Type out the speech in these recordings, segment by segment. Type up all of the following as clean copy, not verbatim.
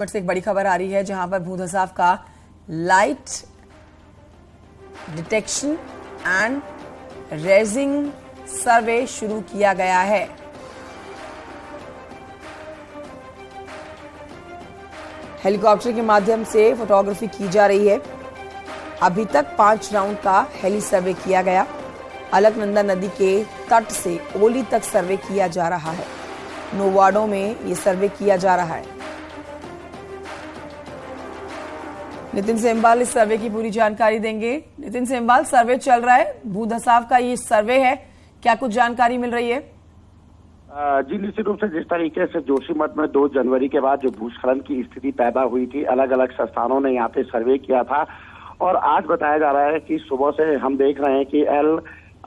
से एक बड़ी खबर आ रही है जहां पर भूधसाव का लाइट डिटेक्शन एंड रेजिंग सर्वे शुरू किया गया है। हेलीकॉप्टर के माध्यम से फोटोग्राफी की जा रही है। अभी तक 5 राउंड का हेली सर्वे किया गया। अलकनंदा नदी के तट से ओली तक सर्वे किया जा रहा है। 9 वार्डों में ये सर्वे किया जा रहा है। नितिन सेमवाल इस सर्वे की पूरी जानकारी देंगे। नितिन सेमवाल, सर्वे चल रहा है, भूधसाव का ये सर्वे है, क्या कुछ जानकारी मिल रही है? जी, निश्चित रूप से जिस तरीके से जोशीमठ में 2 जनवरी के बाद जो भूस्खलन की स्थिति पैदा हुई थी, अलग अलग संस्थानों ने यहाँ पे सर्वे किया था और आज बताया जा रहा है कि सुबह से हम देख रहे हैं कि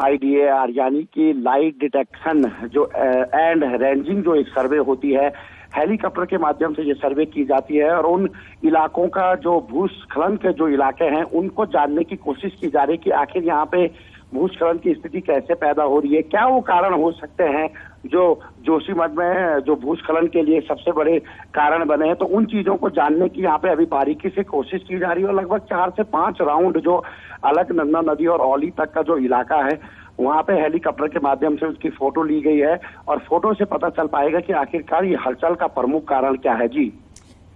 LIDAR यानी कि लाइट डिटेक्शन जो एंड रेंजिंग जो एक सर्वे होती है, हेलीकॉप्टर के माध्यम से ये सर्वे की जाती है और उन इलाकों का जो भूस्खलन के जो इलाके हैं उनको जानने की कोशिश की जा रही है कि आखिर यहाँ पे भूस्खलन की स्थिति कैसे पैदा हो रही है, क्या वो कारण हो सकते हैं जो जोशीमठ में जो भूस्खलन के लिए सबसे बड़े कारण बने हैं। तो उन चीजों को जानने की यहाँ पे अभी बारीकी से कोशिश की जा रही है और लगभग 4 से 5 राउंड जो अलकनंदा नदी और औली तक का जो इलाका है वहां पे हेलीकॉप्टर के माध्यम से उसकी फोटो ली गई है और फोटो से पता चल पाएगा कि आखिरकार ये हलचल का प्रमुख कारण क्या है। जी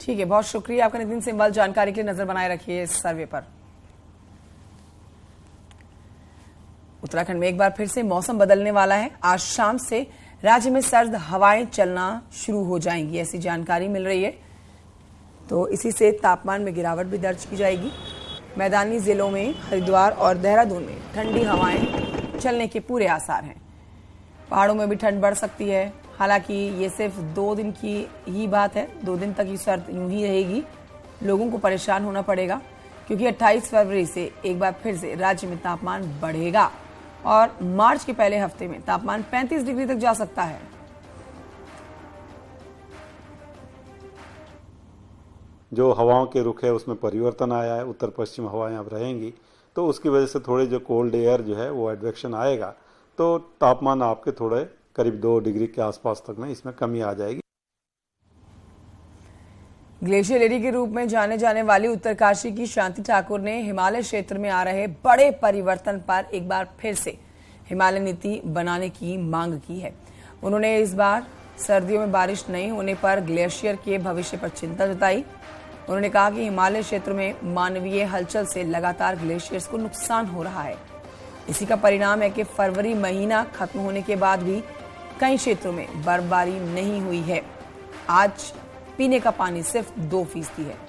ठीक है, बहुत शुक्रिया आपका नितिन सेमवाल। जानकारी के लिए नजर बनाए रखिए इस सर्वे पर। उत्तराखंड में एक बार फिर से मौसम बदलने वाला है। आज शाम से राज्य में सर्द हवाएं चलना शुरू हो जाएंगी, ऐसी जानकारी मिल रही है। तो इसी से तापमान में गिरावट भी दर्ज की जाएगी। मैदानी जिलों में हरिद्वार और देहरादून में ठंडी हवाएं चलने के पूरे आसार हैं। पहाड़ों में भी ठंड बढ़ सकती है। हालांकि ये सिर्फ 2 दिन की ही बात है। 2 दिन तक ये सर्द यूं ही रहेगी। लोगों को परेशान होना पड़ेगा क्योंकि 28 फरवरी से एक बार फिर से राज्य में तापमान बढ़ेगा और मार्च के पहले हफ्ते में तापमान 35 डिग्री तक जा सकता है। जो हवाओं के रुख है उसमें परिवर्तन आया है। उत्तर पश्चिम हवाएं अब रहेंगी तो उसकी वजह से थोड़े जो कोल्ड एयर जो है वो एडवेक्शन आएगा तो तापमान आपके थोड़े करीब 2 डिग्री के आसपास तक में इसमें कमी आ जाएगी। ग्लेशियर लेडी के रूप में जाने जाने वाली उत्तरकाशी की शांति ठाकुर ने हिमालय क्षेत्र में आ रहे बड़े परिवर्तन पर एक बार फिर से हिमालय नीति बनाने की मांग की है। उन्होंने इस बार सर्दियों में बारिश नहीं होने पर ग्लेशियर के भविष्य पर चिंता जताई। उन्होंने कहा कि हिमालय क्षेत्र में मानवीय हलचल से लगातार ग्लेशियर्स को नुकसान हो रहा है। इसी का परिणाम है कि फरवरी महीना खत्म होने के बाद भी कई क्षेत्रों में बर्फबारी नहीं हुई है। आज पीने का पानी सिर्फ 2% है।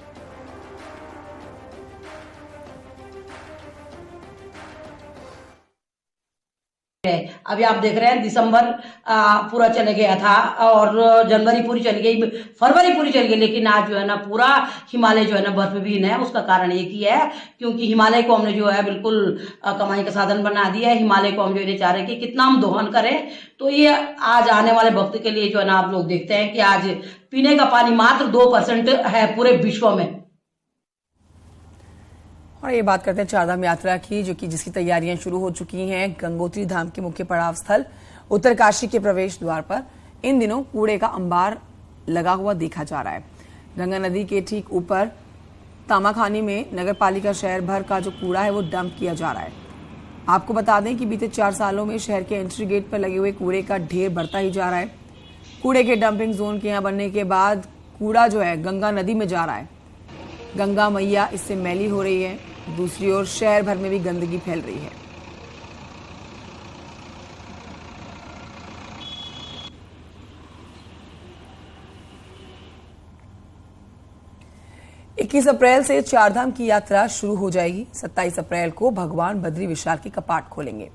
अभी आप देख रहे हैं दिसंबर पूरा चले गया था और जनवरी पूरी चली गई, फरवरी पूरी चली गई, लेकिन आज जो है ना पूरा हिमालय जो है ना बर्फ विहीन है। उसका कारण एक ही है क्योंकि हिमालय को हमने जो है बिल्कुल कमाई का साधन बना दिया है। हिमालय को हम जो है चाह रहे हैं कि कितना हम दोहन करें। तो ये आज आने वाले वक्त के लिए जो है ना आप लोग देखते हैं कि आज पीने का पानी मात्र 2% है पूरे विश्व में। और ये बात करते हैं चारधाम यात्रा की, जो कि जिसकी तैयारियां शुरू हो चुकी हैं। गंगोत्री धाम के मुख्य पड़ाव स्थल उत्तरकाशी के प्रवेश द्वार पर इन दिनों कूड़े का अंबार लगा हुआ देखा जा रहा है। गंगा नदी के ठीक ऊपर तामाखानी में नगरपालिका शहर भर का जो कूड़ा है वो डंप किया जा रहा है। आपको बता दें कि बीते 4 सालों में शहर के एंट्री गेट पर लगे हुए कूड़े का ढेर बढ़ता ही जा रहा है। कूड़े के डंपिंग जोन के यहाँ बनने के बाद कूड़ा जो है गंगा नदी में जा रहा है। गंगा मैया इससे मैली हो रही है। दूसरी ओर शहर भर में भी गंदगी फैल रही है। इक्कीस अप्रैल से चारधाम की यात्रा शुरू हो जाएगी। 27 अप्रैल को भगवान बद्री विशाल के कपाट खोलेंगे।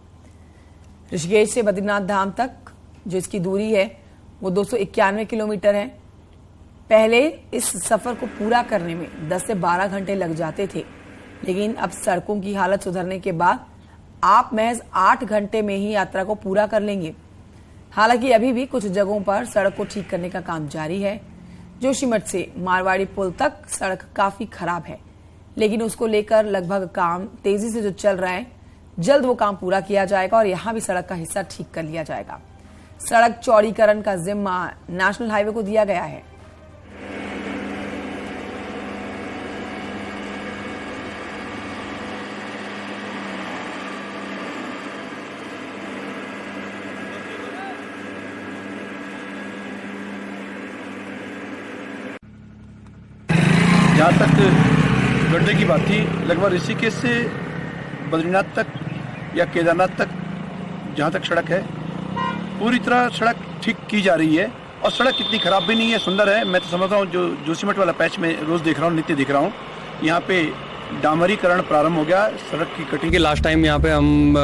ऋषिकेश से बद्रीनाथ धाम तक जो इसकी दूरी है वो 291 किलोमीटर है। पहले इस सफर को पूरा करने में 10 से 12 घंटे लग जाते थे, लेकिन अब सड़कों की हालत सुधरने के बाद आप महज 8 घंटे में ही यात्रा को पूरा कर लेंगे। हालांकि अभी भी कुछ जगहों पर सड़क को ठीक करने का काम जारी है। जोशीमठ से मारवाड़ी पुल तक सड़क काफी खराब है, लेकिन उसको लेकर लगभग काम तेजी से जो चल रहा है, जल्द वो काम पूरा किया जाएगा और यहाँ भी सड़क का हिस्सा ठीक कर लिया जाएगा। सड़क चौड़ीकरण का जिम्मा नेशनल हाईवे को दिया गया है। जहाँ तक गड्ढे की बात थी, लगभग ऋषिकेश से बद्रीनाथ तक या केदारनाथ तक जहाँ तक सड़क है पूरी तरह सड़क ठीक की जा रही है और सड़क इतनी खराब भी नहीं है, सुंदर है। मैं तो समझता हूँ जो जोशीमठ वाला पैच में रोज देख रहा हूँ, नित्य देख रहा हूँ, यहाँ पे डामरीकरण प्रारंभ हो गया, सड़क की कटिंग। लास्ट टाइम यहाँ पे हम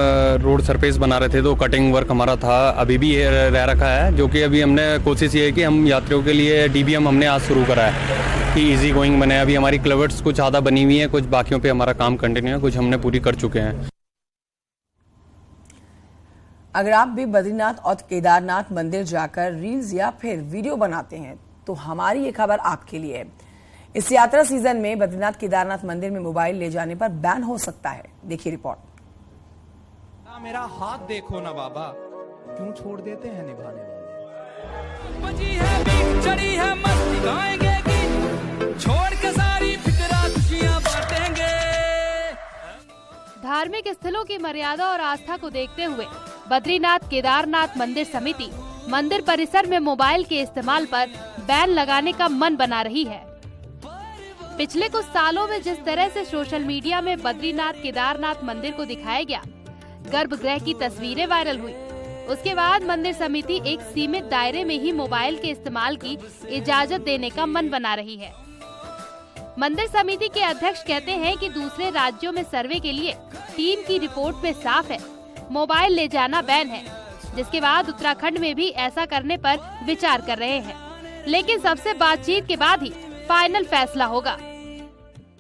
रोड सरफेस बना रहे थे तो कटिंग वर्क हमारा था, अभी भी रह रखा है, जो कि अभी हमने कोशिश ये है कि हम यात्रियों के लिए डीबीएम हमने आज शुरू करा है कि इजी गोइंग बने। अभी हमारी क्लवर्ट्स कुछ आधा बनी हुई है, कुछ बाकियों पे हमारा काम कंटिन्यू है, कुछ हमने पूरी कर चुके हैं। अगर आप भी बद्रीनाथ और केदारनाथ मंदिर जाकर रील्स या फिर वीडियो बनाते हैं तो हमारी ये खबर आपके लिए है। इस यात्रा सीजन में बद्रीनाथ केदारनाथ मंदिर में मोबाइल ले जाने पर बैन हो सकता है। देखिए रिपोर्ट। मेरा हाथ देखो ना बाबा, क्यों छोड़ देते हैं निभाने वाले। बजी है बीट, चढ़ी है मस्ती, गाएंगे गीत, छोड़ के सारी फिक्रा खुशियां बांटेंगे। धार्मिक स्थलों की मर्यादा और आस्था को देखते हुए बद्रीनाथ केदारनाथ मंदिर समिति मंदिर परिसर में मोबाइल के इस्तेमाल पर बैन लगाने का मन बना रही है। पिछले कुछ सालों में जिस तरह से सोशल मीडिया में बद्रीनाथ केदारनाथ मंदिर को दिखाया गया, गर्भगृह की तस्वीरें वायरल हुई, उसके बाद मंदिर समिति एक सीमित दायरे में ही मोबाइल के इस्तेमाल की इजाजत देने का मन बना रही है। मंदिर समिति के अध्यक्ष कहते हैं कि दूसरे राज्यों में सर्वे के लिए टीम की रिपोर्ट में साफ है मोबाइल ले जाना बैन है, जिसके बाद उत्तराखंड में भी ऐसा करने पर विचार कर रहे हैं, लेकिन सबसे बातचीत के बाद ही फाइनल फैसला होगा।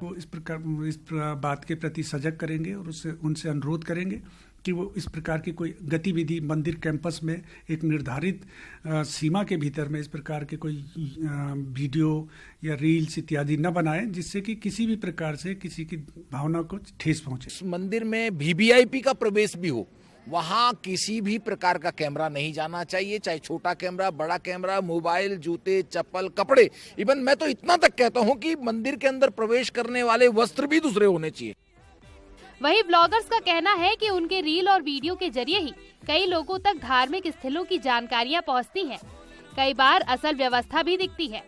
वो इस बात के प्रति सजग करेंगे और उनसे अनुरोध करेंगे कि वो इस प्रकार की कोई गतिविधि मंदिर कैंपस में एक निर्धारित सीमा के भीतर में इस प्रकार के कोई वीडियो या रील्स इत्यादि न बनाएं, जिससे कि किसी भी प्रकार से किसी की भावना को ठेस पहुंचे। मंदिर में वीवीआईपी का प्रवेश भी हो, वहाँ किसी भी प्रकार का कैमरा नहीं जाना चाहिए, चाहे छोटा कैमरा, बड़ा कैमरा, मोबाइल, जूते, चप्पल, कपड़े, इवन मैं तो इतना तक कहता हूँ कि मंदिर के अंदर प्रवेश करने वाले वस्त्र भी दूसरे होने चाहिए। वहीं ब्लॉगर्स का कहना है कि उनके रील और वीडियो के जरिए ही कई लोगों तक धार्मिक स्थलों की जानकारियां पहुंचती हैं। कई बार असल व्यवस्था भी दिखती है।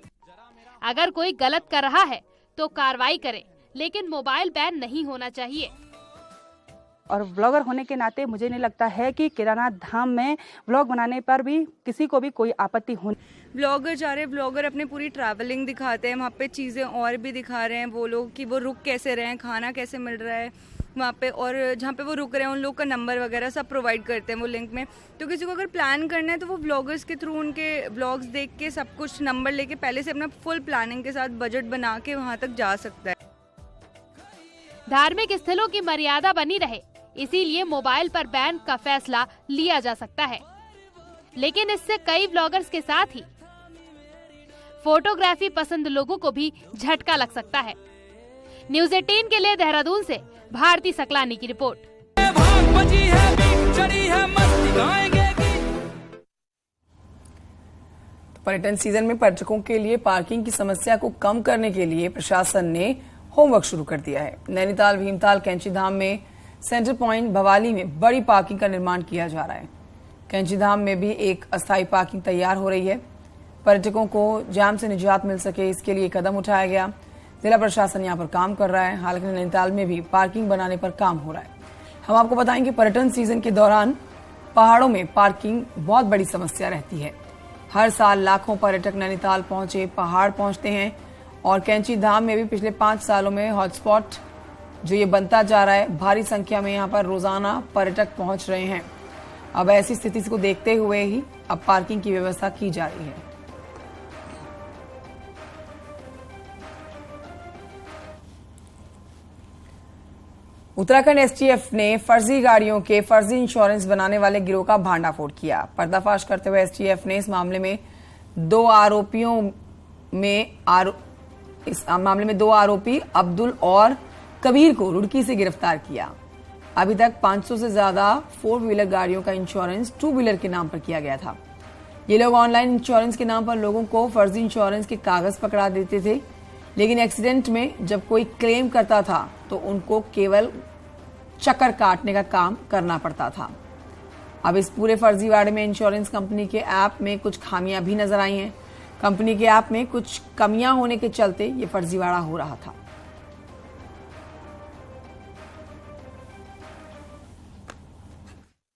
अगर कोई गलत कर रहा है तो कार्रवाई करें, लेकिन मोबाइल बैन नहीं होना चाहिए। और ब्लॉगर होने के नाते मुझे नहीं लगता है कि केदारनाथ धाम में व्लॉग बनाने पर भी किसी को भी कोई आपत्ति हो। ब्लॉगर जा रहे हैं, ब्लॉगर अपनी पूरी ट्रैवलिंग दिखाते हैं, वहाँ पे चीज़ें और भी दिखा रहे हैं वो लोग कि वो रुक कैसे रहे हैं, खाना कैसे मिल रहा है वहाँ पे, और जहाँ पे वो रुक रहे हैं उन लोग का नंबर वगैरह सब प्रोवाइड करते हैं वो लिंक में। तो किसी को अगर प्लान करना है तो वो ब्लॉगर्स के थ्रू उनके ब्लॉग्स देख के सब कुछ नंबर लेके पहले से अपना फुल प्लानिंग के साथ बजट बना के वहाँ तक जा सकता है। धार्मिक स्थलों की मर्यादा बनी रहे, इसीलिए मोबाइल पर बैन का फैसला लिया जा सकता है, लेकिन इससे कई ब्लॉगर्स के साथ ही फोटोग्राफी पसंद लोगों को भी झटका लग सकता है। न्यूज़ 18 के लिए देहरादून से भारती सकलानी की रिपोर्ट। पर्यटन सीजन में पर्यटकों के लिए पार्किंग की समस्या को कम करने के लिए प्रशासन ने होमवर्क शुरू कर दिया है। नैनीताल, भीमताल, कैंचीधाम में सेंटर पॉइंट, भवाली में बड़ी पार्किंग का निर्माण किया जा रहा है। कैंचीधाम में भी एक अस्थायी पार्किंग तैयार हो रही है। पर्यटकों को जाम से निजात मिल सके, इसके लिए कदम उठाया गया। जिला प्रशासन यहां पर काम कर रहा है। हालांकि नैनीताल में भी पार्किंग बनाने पर काम हो रहा है। हम आपको बताएं कि पर्यटन सीजन के दौरान पहाड़ों में पार्किंग बहुत बड़ी समस्या रहती है। हर साल लाखों पर्यटक नैनीताल पहुंचे, पहाड़ पहुंचते हैं और कैंचीधाम में भी पिछले 5 सालों में हॉटस्पॉट जो ये बनता जा रहा है, भारी संख्या में यहाँ पर रोजाना पर्यटक पहुंच रहे हैं। अब ऐसी स्थिति को देखते हुए ही अब पार्किंग की व्यवस्था की जा रही है। उत्तराखंड एसटीएफ ने फर्जी गाड़ियों के फर्जी इंश्योरेंस बनाने वाले गिरोह का भांडाफोड़ किया। पर्दाफाश करते हुए एसटीएफ ने इस मामले में दो आरोपी अब्दुल और कबीर को रुड़की से गिरफ्तार किया। अभी तक 500 से ज्यादा 4 व्हीलर गाड़ियों का इंश्योरेंस 2 व्हीलर के नाम पर किया गया था। ये लोग ऑनलाइन इंश्योरेंस के नाम पर लोगों को फर्जी इंश्योरेंस के कागज पकड़ा देते थे, लेकिन एक्सीडेंट में जब कोई क्लेम करता था तो उनको केवल चक्कर काटने का काम करना पड़ता था। अब इस पूरे फर्जीवाड़े में इंश्योरेंस कंपनी के ऐप में कुछ खामियां भी नजर आई हैं। कंपनी के ऐप में कुछ कमियां होने के चलते ये फर्जीवाड़ा हो रहा था।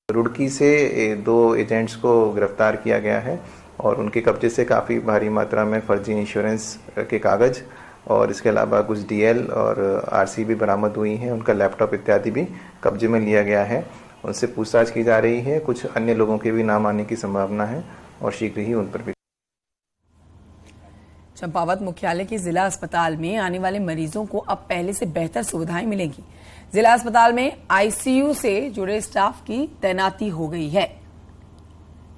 रुड़की से 2 एजेंट्स को गिरफ्तार किया गया है और उनके कब्जे से काफ़ी भारी मात्रा में फर्जी इंश्योरेंस के कागज़ और इसके अलावा कुछ डीएल और आरसी भी बरामद हुई हैं। उनका लैपटॉप इत्यादि भी कब्जे में लिया गया है। उनसे पूछताछ की जा रही है। कुछ अन्य लोगों के भी नाम आने की संभावना है और शीघ्र ही उन पर भी। चंपावत मुख्यालय के जिला अस्पताल में आने वाले मरीजों को अब पहले से बेहतर सुविधाएं मिलेंगी। जिला अस्पताल में आईसीयू से जुड़े स्टाफ की तैनाती हो गई है,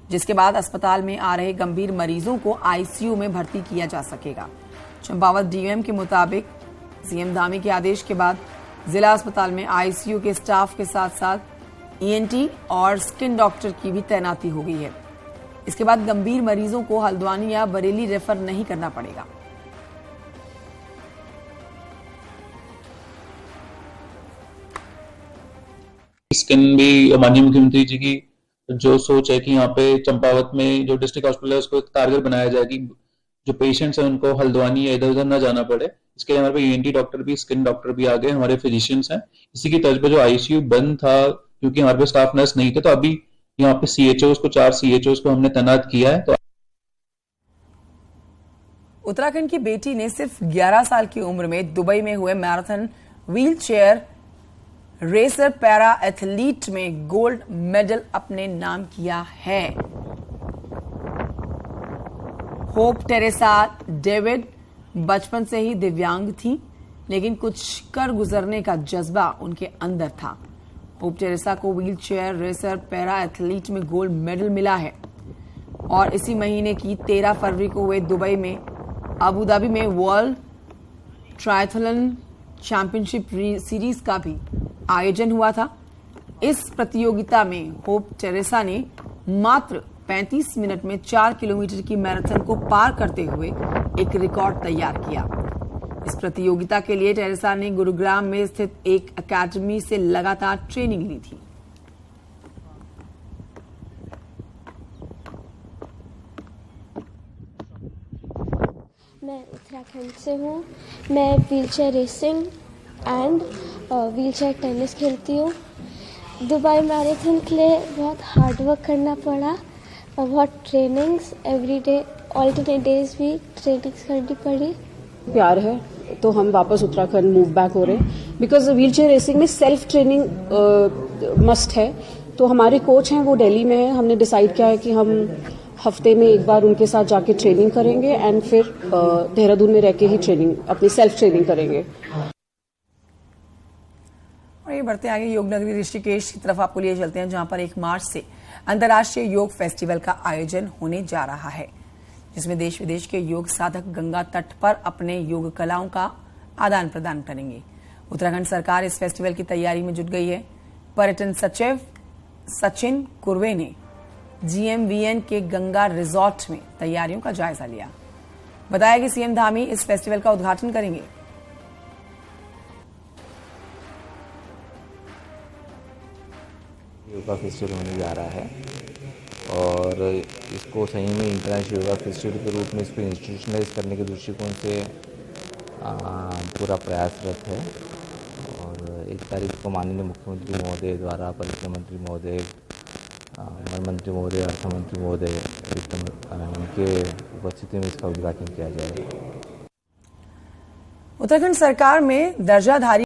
जिसके बाद अस्पताल में आ रहे गंभीर मरीजों को आईसीयू में भर्ती किया जा सकेगा। चंपावत डीएम के मुताबिक सीएम धामी के आदेश के बाद जिला अस्पताल में आईसीयू के स्टाफ के साथ साथ ईएनटी और स्किन डॉक्टर की भी तैनाती हो गई है। इसके बाद गंभीर मरीजों को हल्द्वानी या बरेली रेफर नहीं करना पड़ेगा। स्किन भी माननीय मुख्यमंत्री जी की जो सोच है कि यहाँ पे चंपावत में जो डिस्ट्रिक्ट हॉस्पिटल है उसको एक कारगर बनाया जाए कि जो पेशेंट्स हैं उनको हल्द्वानी या इधर उधर न जाना पड़े। इसके लिए हमारे पे ईएनटी डॉक्टर भी, स्किन डॉक्टर भी आ गए, हमारे फिजिशियंस हैं। इसी की तर्ज पे जो आईसीयू बंद था क्योंकि हमारे पे स्टाफ नर्स नहीं थे, तो अभी यहाँ पे सीएचओस को 4 सीएचओस को हमने तैनात किया है। तो उत्तराखंड की बेटी ने सिर्फ 11 साल की उम्र में दुबई में हुए marathon wheel chair racer para athlete में गोल्ड मेडल अपने नाम किया है। होप टेरेसा डेविड बचपन से ही दिव्यांग थी, लेकिन कुछ कर गुजरने का जज्बा उनके अंदर था। होप टेरेसा को wheel chair racer para athlete में गोल्ड मेडल मिला है और इसी महीने की 13 फरवरी को हुए दुबई में अबू धाबी में वर्ल्ड ट्रायथलन चैंपियनशिप सीरीज का भी आयोजन हुआ था। इस प्रतियोगिता में होप टेरेसा ने मात्र 35 मिनट में 4 किलोमीटर की मैराथन को पार करते हुए एक रिकॉर्ड तैयार किया। इस प्रतियोगिता के लिए टेरेसा ने गुरुग्राम में स्थित एक अकादमी से लगातार ट्रेनिंग ली थी। मैं उत्तराखंड से हूँ। मैं wheelchair racing and wheelchair tennis खेलती हूँ। दुबई मैराथन के लिए बहुत हार्ड वर्क करना पड़ा और बहुत ट्रेनिंग्स एवरीडे ऑल्टरनेट डेज भी ट्रेनिंग्स करनी पड़ी। प्यार है तो हम वापस उत्तराखंड मूव बैक हो रहे हैं बिकॉज व्हीलचेयर रेसिंग में सेल्फ ट्रेनिंग मस्ट है। तो हमारे कोच हैं वो दिल्ली में हैं। हमने डिसाइड किया है कि हम हफ्ते में एक बार उनके साथ जाके ट्रेनिंग करेंगे एंड फिर देहरादून में रह के ही ट्रेनिंग अपनी सेल्फ ट्रेनिंग करेंगे। और ये बढ़ते आगे योग नगरी ऋषिकेश की तरफ आपको लिए चलते हैं, जहां पर 1 मार्च से अंतर्राष्ट्रीय योग फेस्टिवल का आयोजन होने जा रहा है, जिसमें देश विदेश के योग साधक गंगा तट पर अपने योग कलाओं का आदान प्रदान करेंगे। उत्तराखंड सरकार इस फेस्टिवल की तैयारी में जुट गई है। पर्यटन सचिव सचिन कुर्वे ने जीएमवीएन के गंगा रिजॉर्ट में तैयारियों का जायजा लिया। बताया कि सीएम धामी इस फेस्टिवल का उद्घाटन करेंगे। योगा फेस्टिवल होने जा रहा है और इसको सही में इंटरनेशनल योगा फेस्टिवल के रूप में इसको इंस्टीट्यूशनलाइज करने के दृष्टिकोण से पूरा प्रयासरत है। और 1 तारीख को माननीय मुख्यमंत्री महोदय द्वारा परिवहन मंत्री महोदय, वन मंत्री महोदय, अर्थ मंत्री महोदय उनके उपस्थिति में इसका उद्घाटन किया जाएगा। उत्तराखंड सरकार में दर्जाधारी